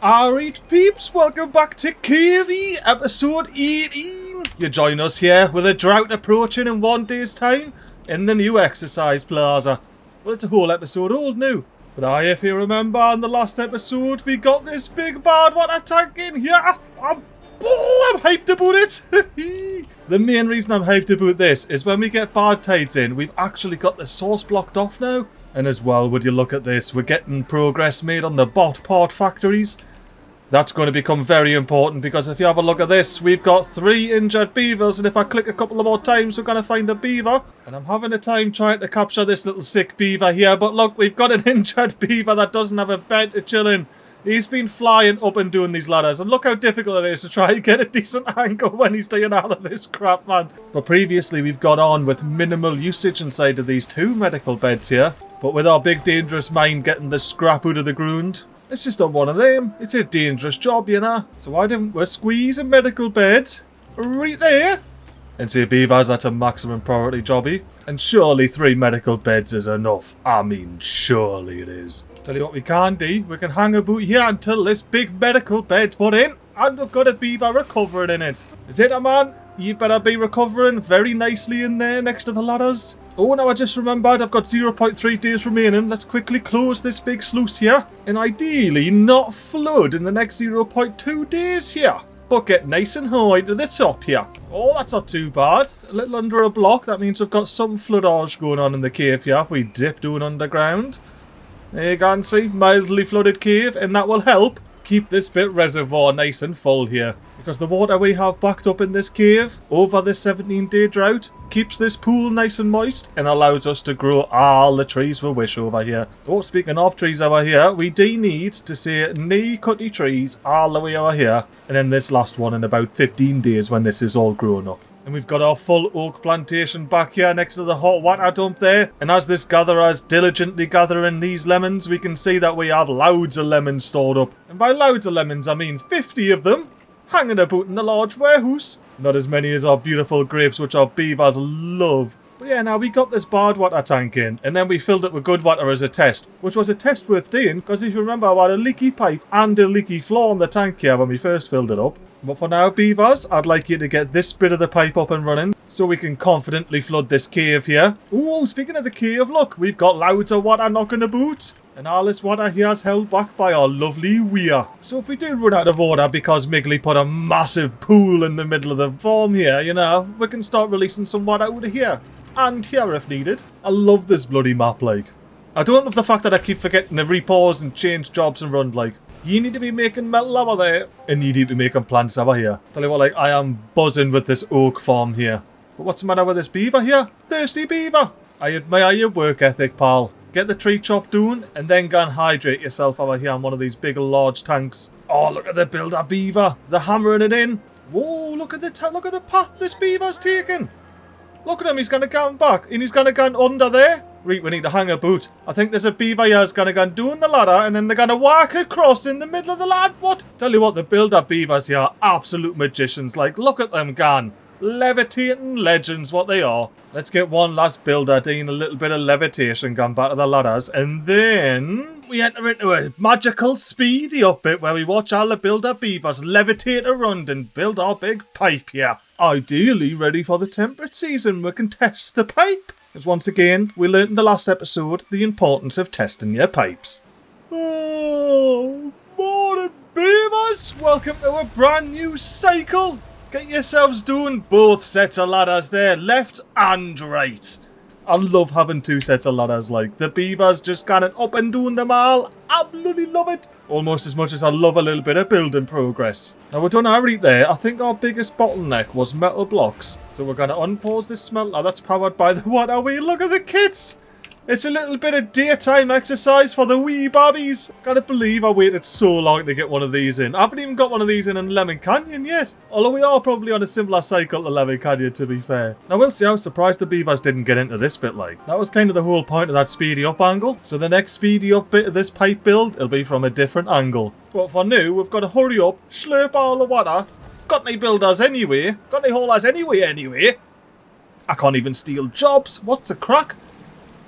Alright peeps, welcome back to Cavey, episode 18. You join us here with a drought approaching in 1 day's time in the new exercise plaza. Well, it's a whole episode old now. But if you remember in the last episode, we got this big bad water tank in here. I'm hyped about it. The main reason I'm hyped about this is when we get Badtides in, we've actually got the source blocked off now. And as well, would you look at this, we're getting progress made on the bot part factories. That's going to become very important because if you have a look at this, we've got 3 injured beavers, and if I click a couple of more times, we're going to find a beaver. And I'm having a time trying to capture this little sick beaver here, but look, we've got an injured beaver that doesn't have a bed to chill in. He's been flying up and doing these ladders, and look how difficult it is to try and get a decent angle when he's staying out of this crap, man. But previously, we've got on with minimal usage inside of these 2 medical beds here. But with our big dangerous mine getting the scrap out of the ground, it's just not one of them. It's a dangerous job, you know. So why didn't we squeeze a medical bed right there? And say, beavers, that's a maximum priority jobby. And surely 3 medical beds is enough. I mean, surely it is. Tell you what we can do. We can hang about here until this big medical bed's put in. And we've got a beaver recovering in it. Is it, man? You better be recovering very nicely in there next to the ladders. Oh, now I just remembered I've got 0.3 days remaining. Let's quickly close this big sluice here. And ideally not flood in the next 0.2 days here. But get nice and high to the top here. Oh, that's not too bad. A little under a block. That means we've got some floodage going on in the cave here if we dip down underground. There you can see, mildly flooded cave. And that will help keep this bit reservoir nice and full here. Because the water we have backed up in this cave over this 17-day drought keeps this pool nice and moist and allows us to grow all the trees we wish over here. Oh, speaking of trees over here, we do need to say knee cutty trees all the way over here. And then this last one in about 15 days when this is all grown up. And we've got our full oak plantation back here next to the hot water dump there. And as this gatherer is diligently gathering these lemons, we can see that we have loads of lemons stored up. And by loads of lemons, I mean 50 of them. Hanging about in the large warehouse. Not as many as our beautiful grapes, which our beavers love. But yeah, now we got this bad water tank in, and then we filled it with good water as a test, which was a test worth doing, because if you remember, I had a leaky pipe and a leaky floor on the tank here when we first filled it up. But for now, beavers, I'd like you to get this bit of the pipe up and running, so we can confidently flood this cave here. Ooh, speaking of the cave, look, we've got loads of water knocking about. And all this water here is held back by our lovely weir. So if we do run out of water because MiGly put a massive pool in the middle of the farm here, you know, we can start releasing some water out of here. And here if needed. I love this bloody map, like. I don't love the fact that I keep forgetting to repause and change jobs and run, like. You need to be making metal over there. And you need to be making plants over here. Tell you what, like, I am buzzing with this oak farm here. But what's the matter with this beaver here? Thirsty beaver. I admire your work ethic, pal. Get the tree chop down, and then go and hydrate yourself over here on one of these big large tanks. Oh, look at the builder beaver. They're hammering it in. Whoa, look at the path this beaver's taken. Look at him, he's going to go back, and he's going to go under there. Right, we need to hang a boot. I think there's a beaver here who's going to go down the ladder, and then they're going to walk across in the middle of the ladder. What? Tell you what, the builder beavers here are absolute magicians. Like, look at them gone. Levitating legends, what they are. Let's get one last builder doing a little bit of levitation gone back to the ladders, and then we enter into a magical speedy up bit where we watch all the builder beavers levitate around and build our big pipe here. Ideally ready for the temperate season, we can test the pipe. Because once again, we learned in the last episode the importance of testing your pipes. Oh, morning beavers! Welcome to a brand new cycle. Get yourselves doing both sets of ladders there, left and right. I love having 2 sets of ladders, like. The beavers just kind of up and doing them all. I bloody love it. Almost as much as I love a little bit of building progress. Now we're done right there. I think our biggest bottleneck was metal blocks. So we're going to unpause this smelter that's powered by the water wheel. Look at the kits. It's a little bit of daytime exercise for the wee babbies. Can't believe I waited so long to get one of these in. I haven't even got one of these in Lemon Canyon yet. Although we are probably on a similar cycle to Lemon Canyon, to be fair. Now we'll see. I was surprised the beavers didn't get into this bit, like. That was kind of the whole point of that speedy up angle. So the next speedy up bit of this pipe build, it'll be from a different angle. But for now, we've got to hurry up, slurp all the water. Got any builders anyway? Got any haulers anyway? I can't even steal jobs. What's a crack?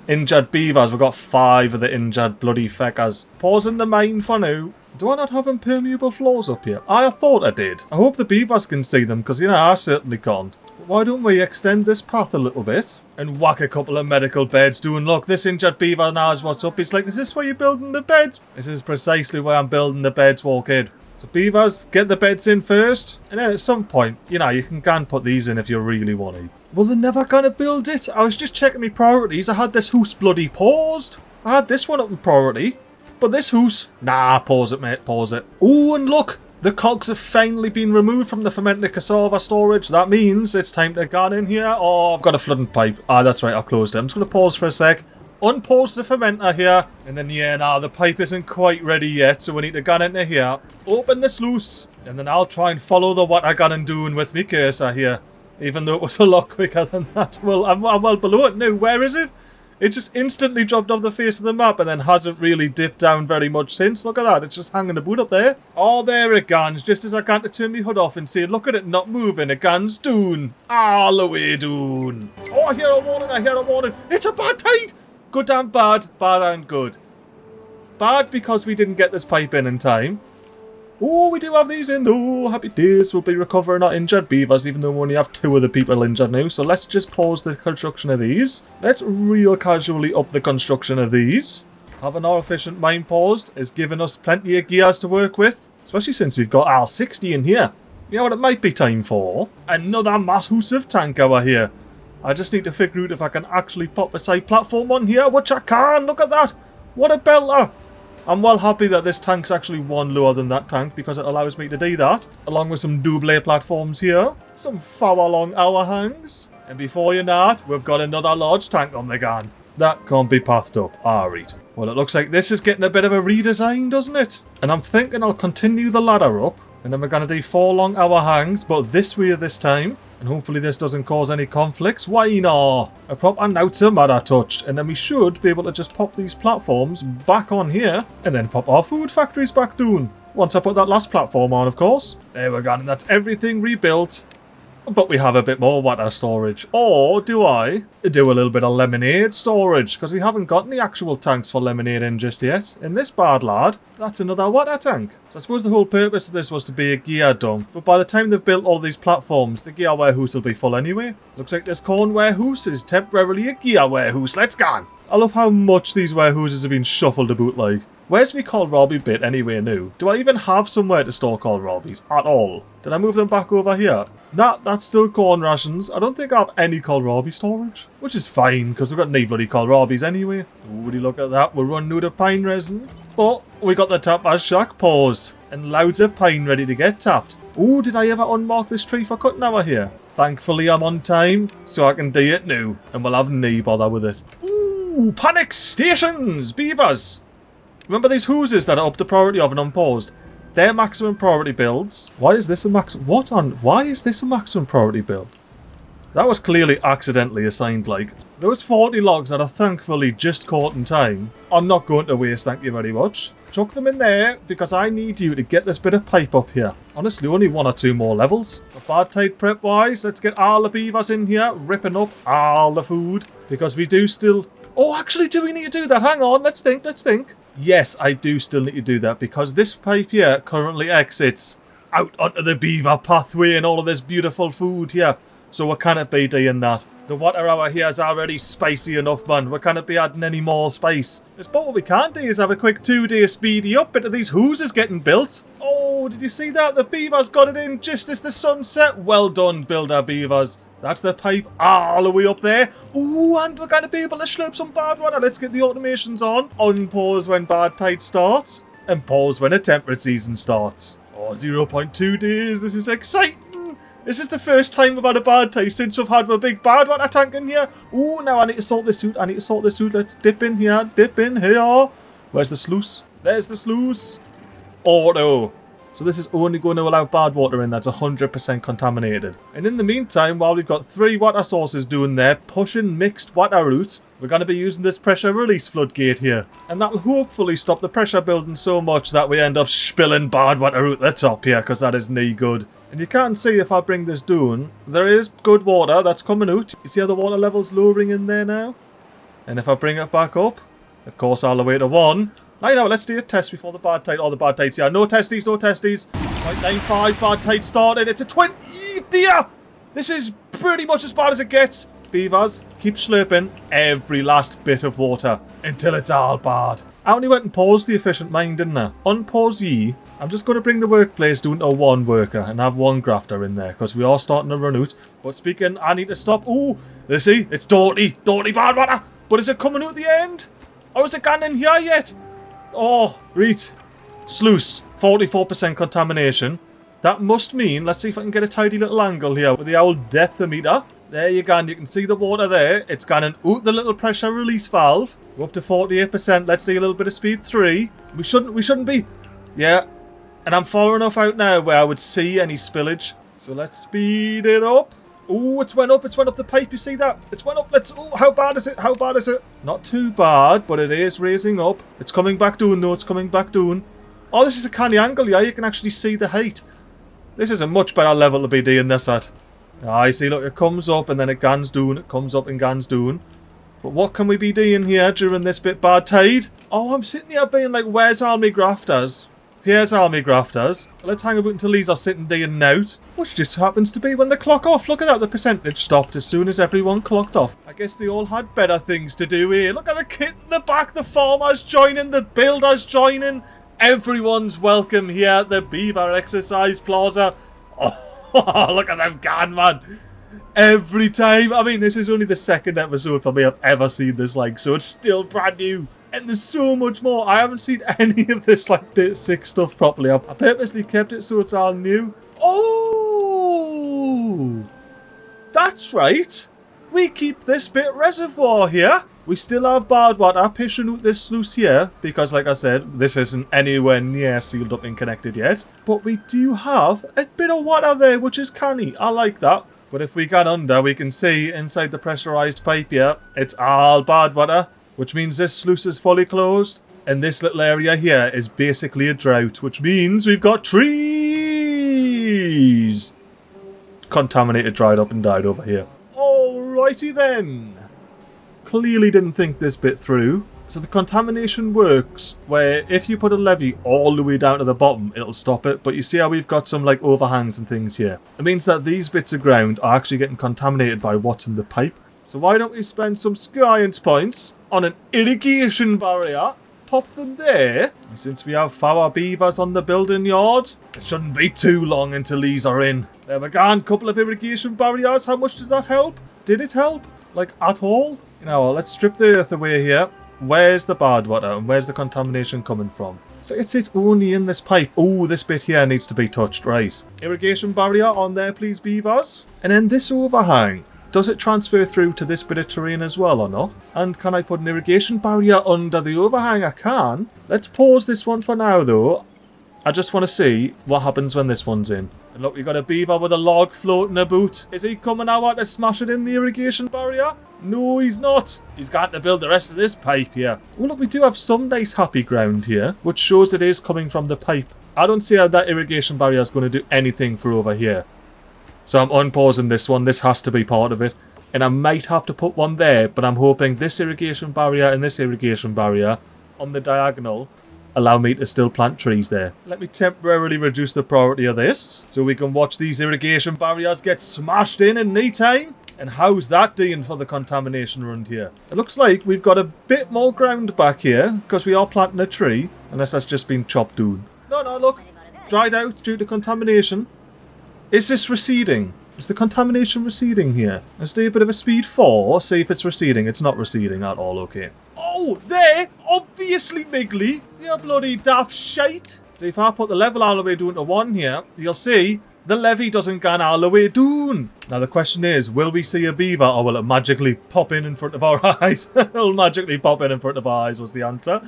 Injured beavers. We've got 5 of the injured bloody feckers. Pausing the mine for now. Do I not have impermeable floors up here? I thought I did. I hope the beavers can see them, because, you know, I certainly can't. Why don't we extend this path a little bit and whack a couple of medical beds doing, look, this injured beaver knows what's up. He's like, is this where you're building the beds? This is precisely where I'm building the beds, Walkhead. So beavers, get the beds in first, and then at some point, you know, you can put these in if you really want to. Well, they're never going to build it. I was just checking my priorities. I had this house bloody paused. I had this one up in priority. But this house, nah, pause it, mate, pause it. Oh, and look, the cogs have finally been removed from the fermented cassava storage. That means it's time to get in here. Oh, I've got a flooding pipe. Ah, that's right, I closed it. I'm just going to pause for a sec. Unpause the fermenter here. And then, yeah, nah, the pipe isn't quite ready yet, so we need to get into here. Open the sluice. And then I'll try and follow the what I got and doing with me cursor here. Even though it was a lot quicker than that. Well, I'm well below it now. Where is it? It just instantly dropped off the face of the map and then hasn't really dipped down very much since. Look at that. It's just hanging about up there. Oh, there it goes. Just as I got to turn my hood off and say, look at it not moving. It goes down. All the way down. Oh, I hear a warning. I hear a warning. It's a bad tide. Good and bad. Bad and good. Bad because we didn't get this pipe in time. Oh, we do have these in. Oh, happy days. We'll be recovering our injured beavers, even though we only have 2 of the people injured now. So let's just pause the construction of these. Let's real casually up the construction of these. Having our efficient mine paused is giving us plenty of gears to work with. Especially since we've got R60 in here. You know what it might be time for? Another mass house of tank over here. I just need to figure out if I can actually pop a side platform on here, which I can. Look at that. What a belter. I'm well happy that this tank's actually one lower than that tank because it allows me to do that. Along with some double platforms here. Some foul long hour hangs. And before you know it, we've got another large tank on the gun. That can't be pathed up. Alright. Well, it looks like this is getting a bit of a redesign, doesn't it? And I'm thinking I'll continue the ladder up. And then we're going to do 4 long hour hangs, but this way this time. And hopefully this doesn't cause any conflicts. Why not? A proper announcer matter touch. And then we should be able to just pop these platforms back on here. And then pop our food factories back down. Once I put that last platform on, of course. There we go. And that's everything rebuilt. But we have a bit more water storage. Or do I do a little bit of lemonade storage? Because we haven't got any actual tanks for lemonade in just yet. In this bad lad, that's another water tank. So I suppose the whole purpose of this was to be a gear dump. But by the time they've built all these platforms, the gear warehouse will be full anyway. Looks like this corn warehouse is temporarily a gear warehouse. Let's go. I love how much these warehouses have been shuffled about like. Where's me kohlrabi bit anyway now? Do I even have somewhere to store kohlrabis at all? Did I move them back over here? Nah, that's still corn rations. I don't think I have any kohlrabi storage. Which is fine, because we've got no bloody kohlrabis anyway. Oh, would you look at that? We're running out of pine resin. But we got the tapper's shack paused. And loads of pine ready to get tapped. Oh, did I ever unmark this tree for cutting over here? Thankfully I'm on time, so I can do it now. And we'll have no bother with it. Ooh, panic stations, beavers. Remember these houses that are up the priority of and unpaused? They're maximum priority builds. Why is this a why is this a maximum priority build? That was clearly accidentally assigned, like. Those 40 logs that are thankfully just caught in time, I'm not going to waste, thank you very much. Chuck them in there, because I need you to get this bit of pipe up here. Honestly, only 1 or 2 more levels. But Badtide prep wise, let's get all the beavers in here, ripping up all the food. Because we do still... Oh, actually, do we need to do that? Hang on, let's think. Yes, I do still need to do that because this pipe here currently exits out onto the beaver pathway and all of this beautiful food here. So we can't be doing that. The water hour here is already spicy enough, man. We can't be adding any more spice. But what we can do is have a quick 2-day speedy up into these houses getting built. Oh, did you see that? The beavers got it in just as the sun set. Well done, builder beavers. That's the pipe all the way up there. Ooh, and we're going to be able to slurp some bad water. Let's get the automations on. Unpause when bad tide starts. And pause when a temperate season starts. Oh, 0.2 days. This is exciting. This is the first time we've had a bad tide since we've had a big bad water tank in here. Ooh, now I need to sort this out. Let's dip in here. Where's the sluice? There's the sluice. Auto. So this is only going to allow bad water in that's 100% contaminated. And in the meantime, while we've got 3 water sources doing there, pushing mixed water routes, we're going to be using this pressure release floodgate here. And that'll hopefully stop the pressure building so much that we end up spilling bad water out the top here, because that is no good. And you can't see if I bring this down, there is good water that's coming out. You see how the water level's lowering in there now? And if I bring it back up, of course all the way to 1, I know, let's do a test before the Badtide. Oh, the Badtide's here. No testes, no testes. 0.95, Badtide started. It's a 20. Dear! This is pretty much as bad as it gets. Beavers, keep slurping every last bit of water until it's all bad. I only went and paused the efficient mine, didn't I? Unpause ye. I'm just going to bring the workplace down to one worker and have one grafter in there because we are starting to run out. But speaking, I need to stop. Ooh, let's see. It's dirty bad water. But is it coming out the end? Or is it gone in here yet? Oh, right. Sluice, 44% contamination. That must mean, let's see if I can get a tidy little angle here with the old depthometer. There you go, and you can see the water there. It's gone out the little pressure release valve. We're up to 48%. Let's do a little bit of speed 3. We shouldn't be. Yeah. And I'm far enough out now where I would see any spillage. So let's speed it up. Oh, it's went up the pipe, you see that? It's went up, how bad is it? How bad is it? Not too bad, but it is raising up. It's coming back down, though, it's coming back down. Oh, this is a canny angle, yeah, you can actually see the height. This is a much better level to be doing this at. Ah, you see, look, it comes up and then it gans down, it comes up and gans down. But what can we be doing here during this bit Badtide? Oh, I'm sitting here being like, where's all my grafters? Here's all my grafters. Let's hang about until these are sitting doing out. Which just happens to be when they clock off. Look at that, the percentage stopped as soon as everyone clocked off. I guess they all had better things to do here. Look at the kit in the back, the farmers joining, the builders joining. Everyone's welcome here at the Beaver Exercise Plaza. Oh, look at them gone, man. Every time. I mean, this is only the second episode for me I've ever seen this, like, so it's still brand new. And there's so much more. I haven't seen any of this, like, Bit 6 stuff properly. I purposely kept it so it's all new. Oh! That's right. We keep this bit reservoir here. We still have bad water pushing out this sluice here. Because, like I said, this isn't anywhere near sealed up and connected yet. But we do have a bit of water there, which is canny. I like that. But if we get under, we can see inside the pressurised pipe here, it's all bad water. Which means this sluice is fully closed. And this little area here is basically a drought. Which means we've got trees. Contaminated, dried up and died over here. Alrighty then. Clearly didn't think this bit through. So the contamination works where if you put a levee all the way down to the bottom, it'll stop it. But you see how we've got some like overhangs and things here. It means that these bits of ground are actually getting contaminated by what's in the pipe. So why don't we spend some science points on an irrigation barrier, pop them there. And since we have 4 beavers on the building yard, it shouldn't be too long until these are in. There we go, couple of irrigation barriers. How much did that help? Did it help? Like, at all? You know, let's strip the earth away here. Where's the bad water and where's the contamination coming from? So it's only in this pipe. Oh, this bit here needs to be touched, right. Irrigation barrier on there, please, beavers. And then this overhang. Does it transfer through to this bit of terrain as well or not? And can I put an irrigation barrier under the overhang? I can. Let's pause this one for now though. I just want to see what happens when this one's in. And look, we got a beaver with a log floating about. Is he coming out to smash it in the irrigation barrier? No, he's not. He's got to build the rest of this pipe here. Oh look, we do have some nice happy ground here, which shows it is coming from the pipe. I don't see how that irrigation barrier is going to do anything for over here. So I'm unpausing this one. This has to be part of it. And I might have to put one there, but I'm hoping this irrigation barrier and this irrigation barrier on the diagonal allow me to still plant trees there. Let me temporarily reduce the priority of this so we can watch these irrigation barriers get smashed in no time. And how's that doing for the contamination around here? It looks like we've got a bit more ground back here because we are planting a tree, unless that's just been chopped down. No, look. Dried out due to contamination. Is this receding? Is the contamination receding here? Let's do a bit of a speed 4, see if it's receding. It's not receding at all, okay. Oh, there! Obviously, MiGly! You bloody daft shite! So if I put the level all the way down to 1 here, you'll see the levee doesn't go all the way down. Now the question is, will we see a beaver or will it magically pop in front of our eyes? It'll magically pop in front of our eyes was the answer.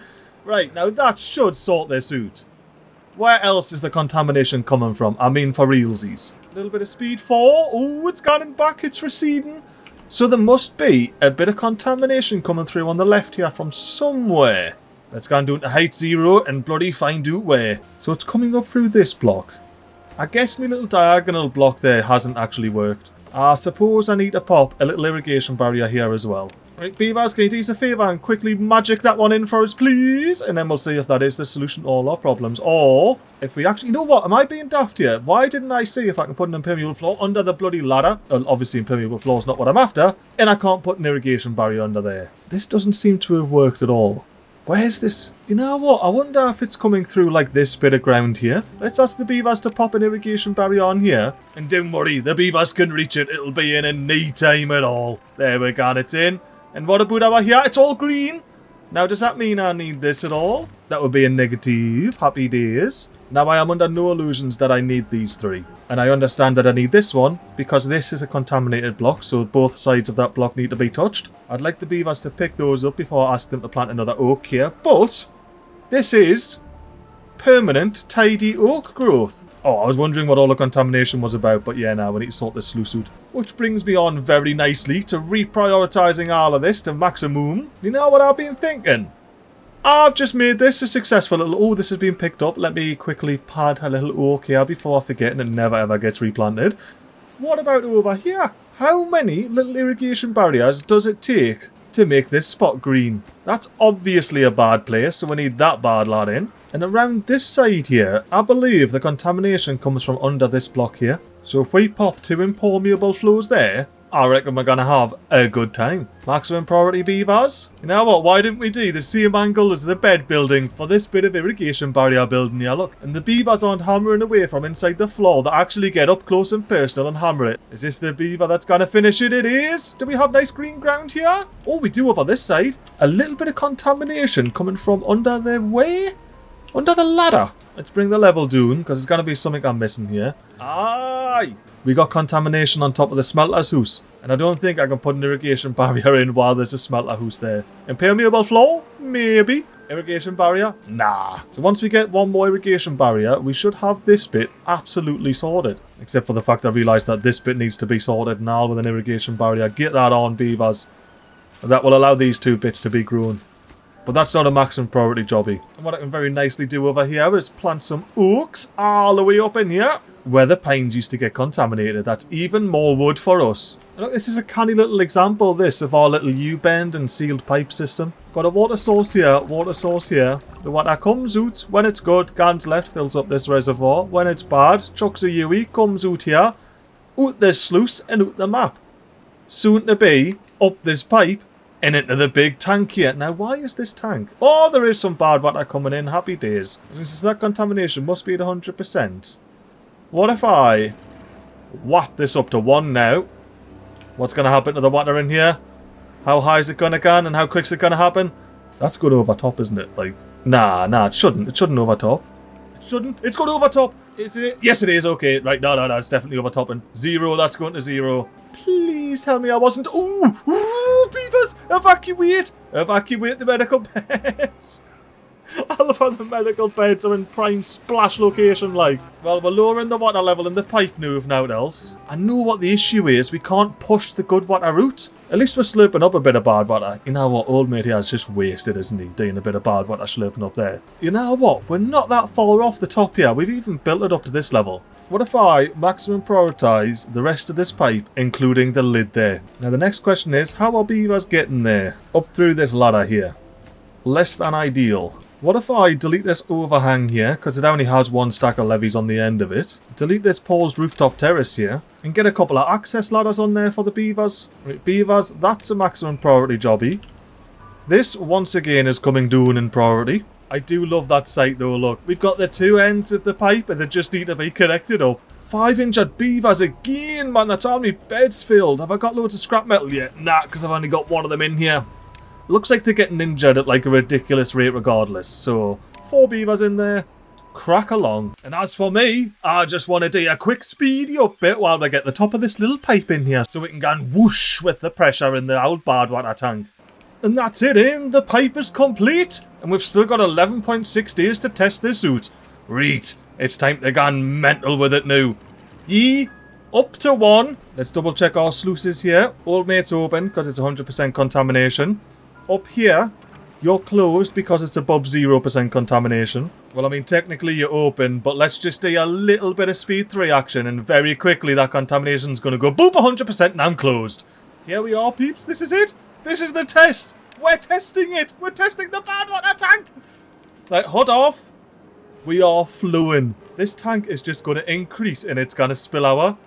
Right, now that should sort this out. Where else is the contamination coming from? I mean for realsies. A little bit of speed 4. Oh, it's gone back. It's receding. So there must be a bit of contamination coming through on the left here from somewhere. Let's go down to height 0 and bloody find out where. So it's coming up through this block. I guess my little diagonal block there hasn't actually worked. I suppose I need to pop a little irrigation barrier here as well. Right, beavers, can you do us a favour and quickly magic that one in for us, please? And then we'll see if that is the solution to all our problems. Or, if we actually... You know what? Am I being daft here? Why didn't I see if I can put an impermeable floor under the bloody ladder? Well, obviously, impermeable floor is not what I'm after. And I can't put an irrigation barrier under there. This doesn't seem to have worked at all. Where's this? You know what? I wonder if it's coming through like this bit of ground here. Let's ask the beavers to pop an irrigation barrier on here. And don't worry, the beavers can reach it. It'll be in any time at all. There we got it in. And what about over here? It's all green. Now, does that mean I need this at all? That would be a negative. Happy days. Now, I am under no illusions that I need these three. And I understand that I need this one because this is a contaminated block, so both sides of that block need to be touched. I'd like the beavers to pick those up before I ask them to plant another oak here. But this is permanent, tidy oak growth. Oh, I was wondering what all the contamination was about, but yeah, now we need to sort this sluice out. Which brings me on very nicely to reprioritising all of this to maximum. You know what I've been thinking? I've just made this a successful little... Oh, this has been picked up. Let me quickly pad a little oak here before I forget and it never ever gets replanted. What about over here? How many little irrigation barriers does it take to make this spot green? That's obviously a bad place, so we need that bad lad in. And around this side here, I believe the contamination comes from under this block here. So if we pop 2 impermeable floors there, I reckon we're going to have a good time. Maximum priority beavers. You know what, why didn't we do the same angle as the bed building for this bit of irrigation barrier building here, look. And the beavers aren't hammering away from inside the floor. They actually get up close and personal and hammer it. Is this the beaver that's going to finish it? It is. Do we have nice green ground here? Oh, we do over this side. A little bit of contamination coming from under the way? Under the ladder. Let's bring the level down because there's going to be something I'm missing here. Aye. We got contamination on top of the smelter's house. And I don't think I can put an irrigation barrier in while there's a smelter house there. Impermeable floor? Maybe. Irrigation barrier? Nah. So once we get one more irrigation barrier, we should have this bit absolutely sorted. Except for the fact I realised that this bit needs to be sorted now with an irrigation barrier. Get that on, beavers. And that will allow these 2 bits to be grown. But that's not a maximum priority jobby. And what I can very nicely do over here is plant some oaks all the way up in here. Where the pines used to get contaminated. That's even more wood for us. Look, this is a canny little example, this, of our little U-bend and sealed pipe system. Got a water source here, water source here. The water comes out when it's good, cans left, fills up this reservoir. When it's bad, chucks a UE, comes out here, out this sluice and out the map. Soon to be, up this pipe, and into the big tank here. Now, why is this tank? Oh, there is some bad water coming in. Happy days. Since that contamination must be at 100%. What if I whap this up to 1 now? What's going to happen to the water in here? How high is it going to go and how quick is it going to happen? That's good over top, isn't it? Like, nah, it shouldn't. It shouldn't overtop. It shouldn't. It's going to overtop. Is it? Yes, it is. Okay, right. No, it's definitely overtopping. 0, that's going to 0. Please tell me I wasn't. Ooh, beavers, evacuate. Evacuate the medical beds. I love how the medical beds are in prime splash location, like. Well, we're lowering the water level in the pipe now, if nothing else. I know what the issue is. We can't push the good water out. At least we're slurping up a bit of bad water. You know what? Old mate here is just wasted, isn't he? Doing a bit of bad water slurping up there. You know what? We're not that far off the top here. We've even built it up to this level. What if I maximum prioritise the rest of this pipe, including the lid there? Now, the next question is, how are beavers getting there? Up through this ladder here. Less than ideal. What if I delete this overhang here, because it only has 1 stack of levees on the end of it. Delete this paused rooftop terrace here, and get a couple of access ladders on there for the beavers. Right, beavers, that's a maximum priority jobby. This, once again, is coming down in priority. I do love that site though, look. We've got the 2 ends of the pipe, and they just need to be connected up. 5 injured beavers again, man, that's how many beds filled. Have I got loads of scrap metal yet? Nah, because I've only got 1 of them in here. Looks like they're getting injured at like a ridiculous rate regardless. So, 4 beavers in there. Crack along. And as for me, I just want to do a quick speedy up bit while we get the top of this little pipe in here. So we can go and whoosh with the pressure in the old bad water tank. And that's it, in. The pipe is complete. And we've still got 11.6 days to test this out. Right, it's time to go mental with it now. Up to 1. Let's double check our sluices here. Old mate's open because it's 100% contamination. Up here, You're closed because it's above 0% contamination. Well, I mean, technically you're open, but let's just do a little bit of speed 3 action, and very quickly that contamination's going to go boop 100% and I'm closed. Here we are, peeps. This is it. This is the test. We're testing it. We're testing the bad water tank. Like, hood off. We are flowing. This tank is just going to increase and it's going to spill our.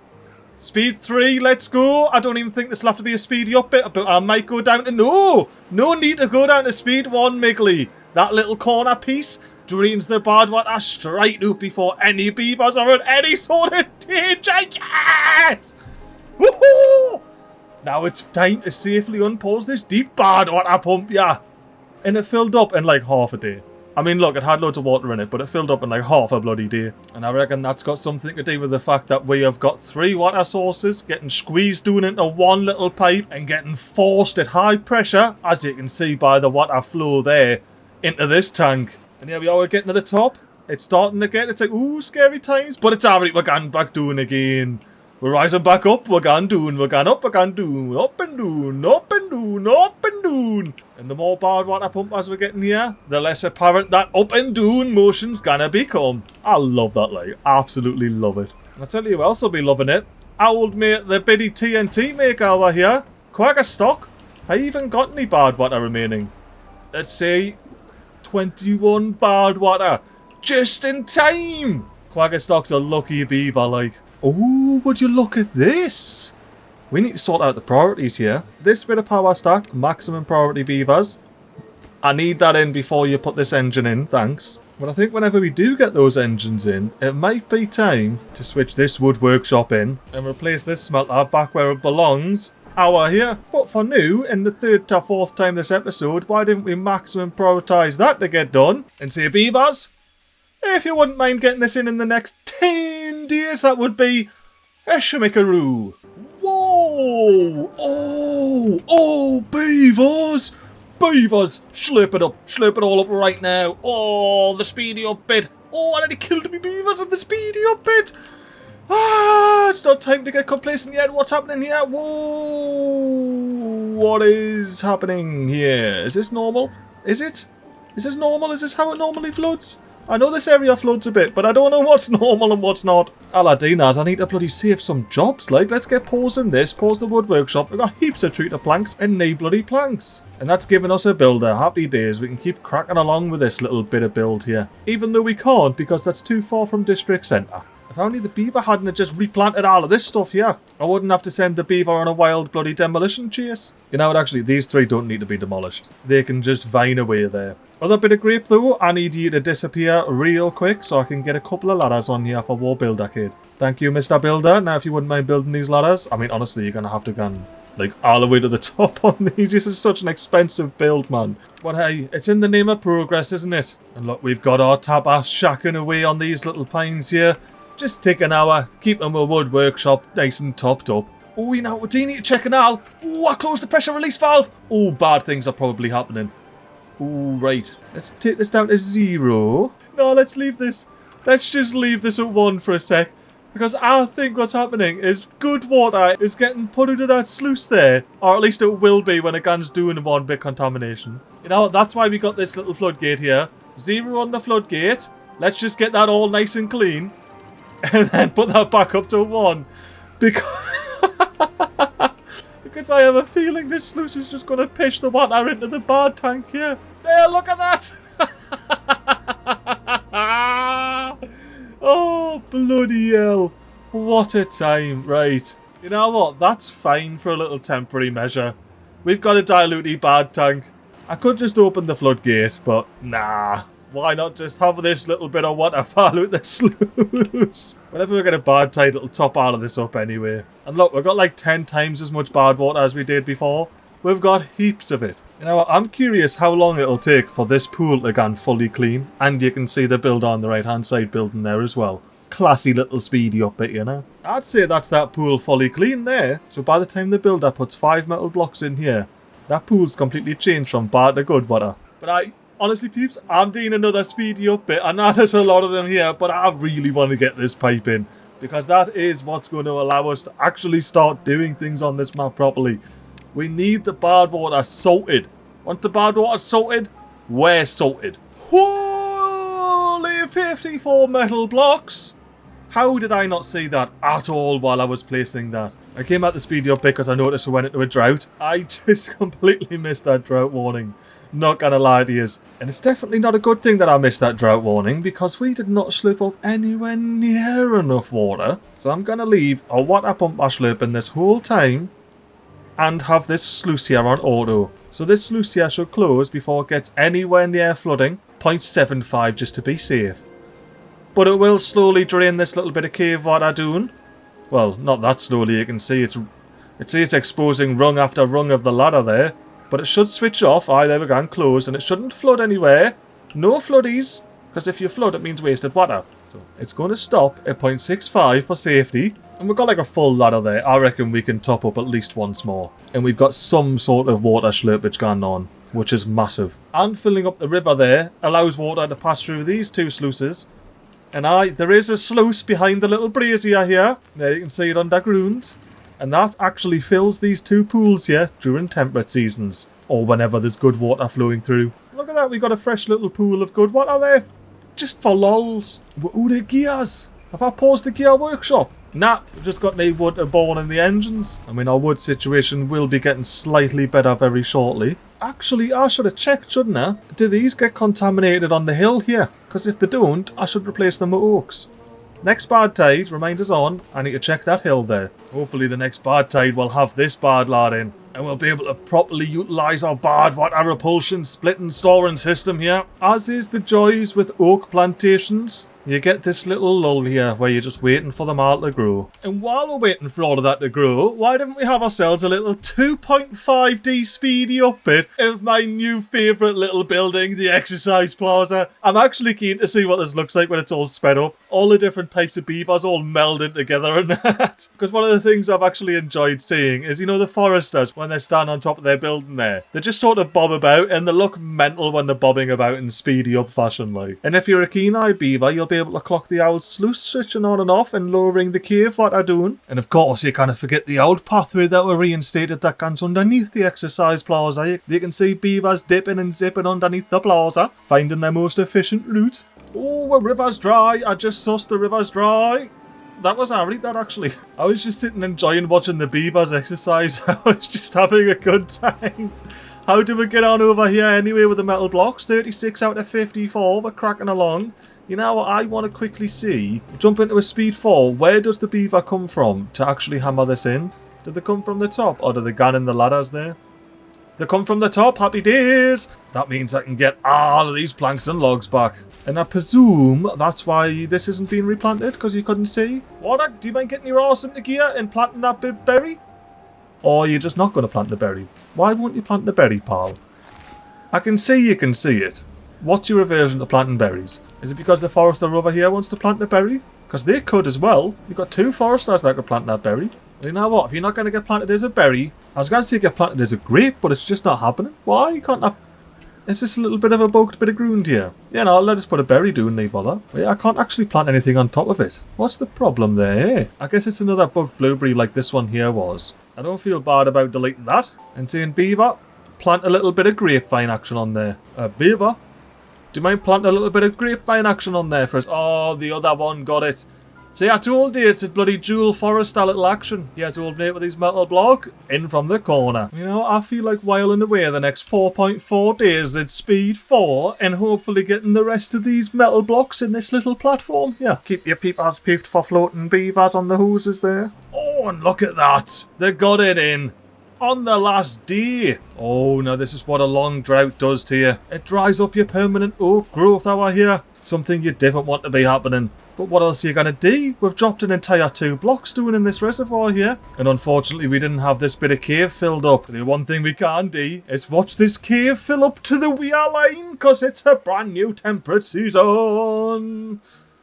Speed 3, let's go. I don't even think this will have to be a speedy up bit, but I might go down to... No need to go down to speed 1, MiGly. That little corner piece drains the bad water straight up before any beavers are in any sort of danger. Yes! Woohoo! Now it's time to safely unpause this deep bad water pump, yeah. And it filled up in like half a day. I mean, look, it had loads of water in it, but it filled up in like half a bloody day. And I reckon that's got something to do with the fact that we have got 3 water sources getting squeezed down into one little pipe and getting forced at high pressure, as you can see by the water flow there, into this tank. And here we are, we're getting to the top. It's starting to get, it's like, ooh, scary times. But it's alright, we're going back down again. We're rising back up, we're going down, we're going up, we're going down, up and down, up and down, up and down. And the more bad water pump as we're getting here, the less apparent that up and down motion's gonna become. I love that, like, absolutely love it. And I tell you who else will be loving it. Our old mate, the biddy TNT maker over here. Quagga stock. I even got any bad water remaining. Let's see. 21 bad water. Just in time. Quagga stock's a lucky beaver, like. Oh, would you look at this? We need to sort out the priorities here. This bit of power stack, maximum priority beavers. I need that in before you put this engine in, thanks. But I think whenever we do get those engines in, it might be time to switch this wood workshop in and replace this smelter back where it belongs. Hour here. But for now, in the 3rd to 4th time this episode, why didn't we maximum prioritise that to get done? And say, beavers, if you wouldn't mind getting this in the next 10 days, that would be a shimmikaroo. Whoa! Oh, beavers! Beavers! Slurp it up. Slurp it all up right now. Oh, the speedy up bit. Oh, I nearly killed me beavers at the speedy up bit. Ah, it's not time to get complacent yet. What's happening here? Whoa! What is happening here? Is this normal? Is it? Is this normal? Is this how it normally floods? I know this area floods a bit, but I don't know what's normal and what's not. Aladinas, I need to bloody save some jobs, like. Let's get pausing this, pause the wood workshop. We've got heaps of treater planks and no bloody planks. And that's giving us a builder. Happy days. We can keep cracking along with this little bit of build here. Even though we can't, because that's too far from district centre. If only the beaver hadn't just replanted all of this stuff here, I wouldn't have to send the beaver on a wild bloody demolition chase. You know what, actually, these 3 don't need to be demolished. They can just vine away there. Other bit of grape though, I need you to disappear real quick so I can get a couple of ladders on here for War Build Arcade. Thank you, Mr. Builder. Now if you wouldn't mind building these ladders, I mean honestly, you're going to have to go like all the way to the top on these. This is such an expensive build, man. But hey, it's in the name of progress, isn't it? And look, we've got our tap-ass shacking away on these little pines here. Just take an hour, keeping our wood workshop nice and topped up. Oh, you know, do you need to check an owl? Oh, I closed the pressure release valve. Oh, bad things are probably happening. Oh, right. Let's take this down to 0. No, let's leave this. Let's just leave this at 1 for a sec. Because I think what's happening is good water is getting put into that sluice there. Or at least it will be when a gun's doing 1 bit contamination. You know, that's why we got this little floodgate here. 0 on the floodgate. Let's just get that all nice and clean. And then put that back up to 1. Because I have a feeling this sluice is just going to pitch the water into the bad tank here. There, look at that! Oh, bloody hell. What a time. Right. You know what? That's fine for a little temporary measure. We've got a dilute bad tank. I could just open the floodgate, but nah. Why not just have this little bit of water fall out the sluice? Whenever we get a Badtide, it'll top all of this up anyway. And look, we've got like 10 times as much bad water as we did before. We've got heaps of it. You know what, I'm curious how long it'll take for this pool to go fully clean. And you can see the builder on the right hand side building there as well. Classy little speedy up bit, you know. I'd say that's that pool fully clean there. So by the time the builder puts 5 metal blocks in here, that pool's completely changed from bad to good water. But honestly, peeps, I'm doing another speedy up bit. I know there's a lot of them here, but I really want to get this pipe in. Because that is what's going to allow us to actually start doing things on this map properly. We need the bad water sorted. Once the bad water sorted, We're sorted. Holy 54 metal blocks! How did I not see that at all while I was placing that? I came out the speedy up because I noticed I went into a drought. I just completely missed that drought warning. Not gonna lie to you. And it's definitely not a good thing that I missed that drought warning because we did not slurp up anywhere near enough water. So I'm gonna leave a water pump I slurping this whole time and have this sluice here on auto. So this sluice here should close before it gets anywhere near flooding. 0.75 just to be safe. But it will slowly drain this little bit of cave water down. Well, not that slowly, you can see it's exposing rung after rung of the ladder there. But it should switch off, aye there we go, and close, and it shouldn't flood anywhere. No floodies, because if you flood it means wasted water. So it's going to stop at 0.65 for safety. And we've got like a full ladder there, I reckon we can top up at least once more. And we've got some sort of water slurpage going on, which is massive. And filling up the river there allows water to pass through these two sluices. And there is a sluice behind the little brazier here. There you can see it underground. And that actually fills these two pools here during temperate seasons. Or whenever there's good water flowing through. Look at that, we got a fresh little pool of good water there. Just for lols. Oh, the gears. Have I paused the gear workshop? Nah, we've just got new wood to born in the engines. I mean, our wood situation will be getting slightly better very shortly. Actually, I should have checked, shouldn't I? Do these get contaminated on the hill here? Because if they don't, I should replace them with oaks. Next Badtide, reminders on, I need to check that hill there. Hopefully the next Badtide will have this bad lad in. And we'll be able to properly utilise our bad water repulsion split and storing system here. As is the joys with oak plantations. You get this little lull here where you're just waiting for them all to grow. And while we're waiting for all of that to grow, why didn't we have ourselves a little 2.5D speedy upbit of my new favourite little building, the exercise plaza? I'm actually keen to see what this looks like when it's all spread up. All the different types of beavers all melded together and that. Because one of the things I've actually enjoyed seeing is, you know, the foresters, when they stand on top of their building there, they just sort of bob about and they look mental when they're bobbing about in speedy up fashion like. And if you're a keen-eyed beaver, you'll be able to clock the old sluice switching on and off and lowering the cave what they're doing. And of course you can't forget the old pathway that were reinstated that goes underneath the exercise plaza. You can see beavers dipping and zipping underneath the plaza, finding their most efficient route. Oh, the river's dry. I just sussed the river's dry. That was alright, that actually. I was just sitting enjoying watching the beavers exercise. I was just having a good time. How do we get on over here anyway with the metal blocks? 36 out of 54, we're cracking along. You know what I want to quickly see? Jump into a speed 4. Where does the beaver come from to actually hammer this in? Do they come from the top or do they gun in the ladders there? They come from the top, happy days! That means I can get all of these planks and logs back. And I presume that's why this isn't being replanted, because you couldn't see. Water, do you mind getting your arse into gear and planting that big berry? Or you're just not going to plant the berry? Why won't you plant the berry, pal? I can see you can see it. What's your aversion to planting berries? Is it because the forester over here wants to plant the berry? Because they could as well. You've got two foresters that could plant that berry. You know what? If you're not going to get planted as a berry, I was going to say get planted as a grape, but it's just not happening. Why? You can't have... It's just a little bit of a bugged bit of ground here. Yeah, no, let us put a berry down, no bother. But yeah, I can't actually plant anything on top of it. What's the problem there? I guess it's another bugged blueberry like this one here was. I don't feel bad about deleting that. And saying, beaver, plant a little bit of grapevine action on there. Beaver, do you mind planting a little bit of grapevine action on there for us? Oh, the other one got it. See, I told you, it's a bloody dual forester little action. He has old mate with his metal block, in from the corner. You know, I feel like whiling away the next 4.4 days at speed 4 and hopefully getting the rest of these metal blocks in this little platform here. Keep your peepers peeped for floating beavers on the hoses there. Oh, and look at that. They got it in. On the last day. Oh, now this is what a long drought does to you. It dries up your permanent oak growth over here. Something you didn't want to be happening. But what else are you going to do? We've dropped an entire 2 blocks down in this reservoir here. And unfortunately we didn't have this bit of cave filled up. The one thing we can do is watch this cave fill up to the weir line. Because it's a brand new temperate season.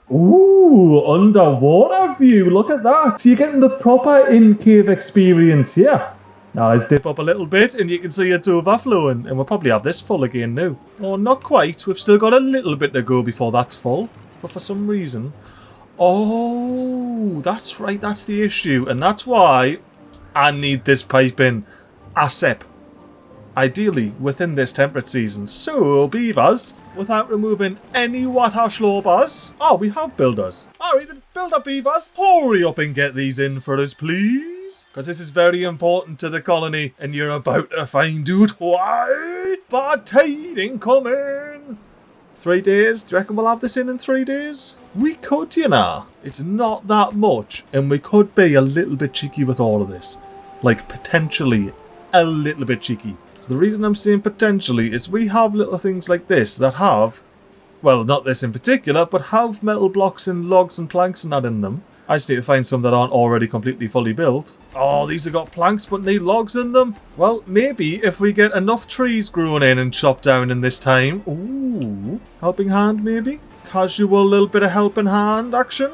Ooh, underwater view. Look at that. So you're getting the proper in-cave experience here. Now let's dip up a little bit and you can see it's overflowing. And we'll probably have this full again now. Oh, not quite. We've still got a little bit to go before that's full. But for some reason... Oh, that's right. That's the issue. And that's why I need this pipe in ASAP. ideally within this temperate season. So, beavers, without removing any water slowbars. Oh, we have builders. Alright, then builder beavers, hurry up and get these in for us, please. Because this is very important to the colony, and you're about to find out why. Badtide incoming. 3 days? Do you reckon we'll have this in 3 days? We could, you know. It's not that much, and we could be a little bit cheeky with all of this. Like, potentially a little bit cheeky. So the reason I'm saying potentially is we have little things like this that have, well, not this in particular, but have metal blocks and logs and planks and that in them. I just need to find some that aren't already completely fully built. Oh, these have got planks but need logs in them. Well, maybe if we get enough trees grown in and chopped down in this time. Ooh, helping hand maybe? Casual little bit of helping hand action?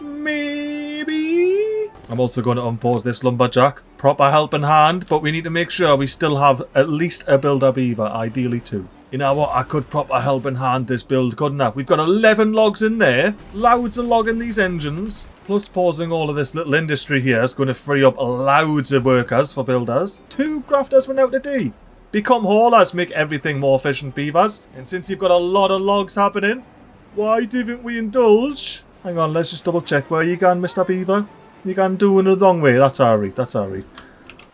Maybe? I'm also going to unpause this lumberjack. Proper helping hand, but we need to make sure we still have at least a builder beaver, ideally 2. You know what, I could proper helping hand this build, couldn't I? We've got 11 logs in there, loads of log in these engines, plus pausing all of this little industry here is going to free up loads of workers for builders. 2 grafters went out today. Become haulers, make everything more efficient, beavers. And since you've got a lot of logs happening, why didn't we indulge? Hang on, let's just double check. Where you gone, Mr. Beaver? You gone doing it the wrong way. That's alright, that's alright.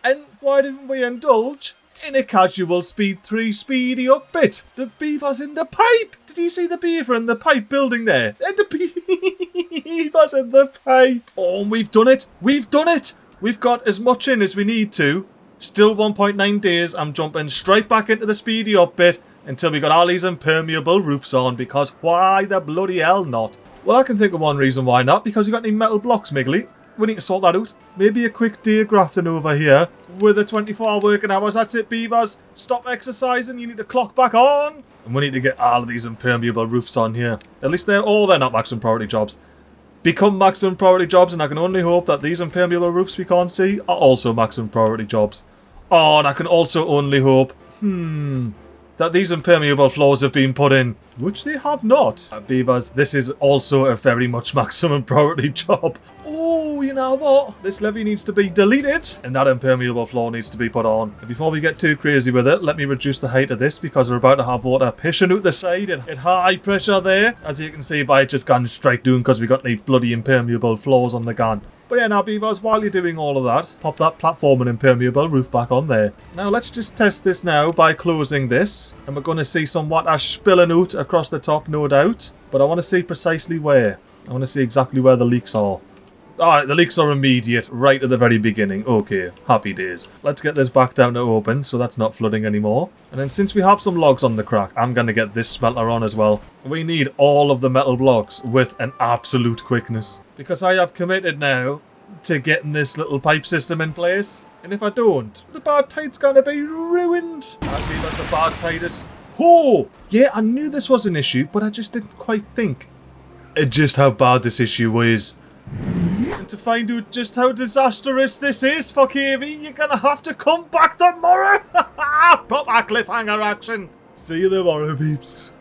And why didn't we indulge in a casual speed 3 speedy up bit? The beaver's in the pipe! Did you see the beaver in the pipe building there? And the beaver's in the pipe! Oh, and we've done it! We've done it! We've got as much in as we need to. Still 1.9 days. I'm jumping straight back into the speedy up bit until we got all these impermeable roofs on, because why the bloody hell not? Well, I can think of one reason why not, because you got any metal blocks, MiGly. We need to sort that out. Maybe a quick day grafting over here with the 24-hour working hours. That's it, beavers. Stop exercising. You need to clock back on. And we need to get all of these impermeable roofs on here. At least they're not maximum priority jobs. Become maximum priority jobs, and I can only hope that these impermeable roofs we can't see are also maximum priority jobs. Oh, and I can also only hope, that these impermeable floors have been put in, which they have not. Beavers, this is also a very much maximum priority job. Oh, you know what? This levee needs to be deleted, and that impermeable floor needs to be put on. And before we get too crazy with it, let me reduce the height of this, because we're about to have water pissing out the side at high pressure there. As you can see by it just gone straight down, because we got any bloody impermeable floors on the gun. But yeah, now beavers, while you're doing all of that, pop that platform and impermeable roof back on there. Now let's just test this now by closing this. And we're going to see some water spilling out across the top, no doubt. But I want to see precisely where. I want to see exactly where the leaks are. Alright, the leaks are immediate, right at the very beginning. Okay, happy days. Let's get this back down to open, so that's not flooding anymore. And then since we have some logs on the crack, I'm going to get this smelter on as well. We need all of the metal blocks with an absolute quickness. Because I have committed now to getting this little pipe system in place. And if I don't, the Badtide's going to be ruined. That means that the Badtide is... Oh! Yeah, I knew this was an issue, but I just didn't quite think just how bad this issue is. And to find out just how disastrous this is for Cavey, you're gonna have to come back tomorrow! Proper cliffhanger action! See you tomorrow, peeps.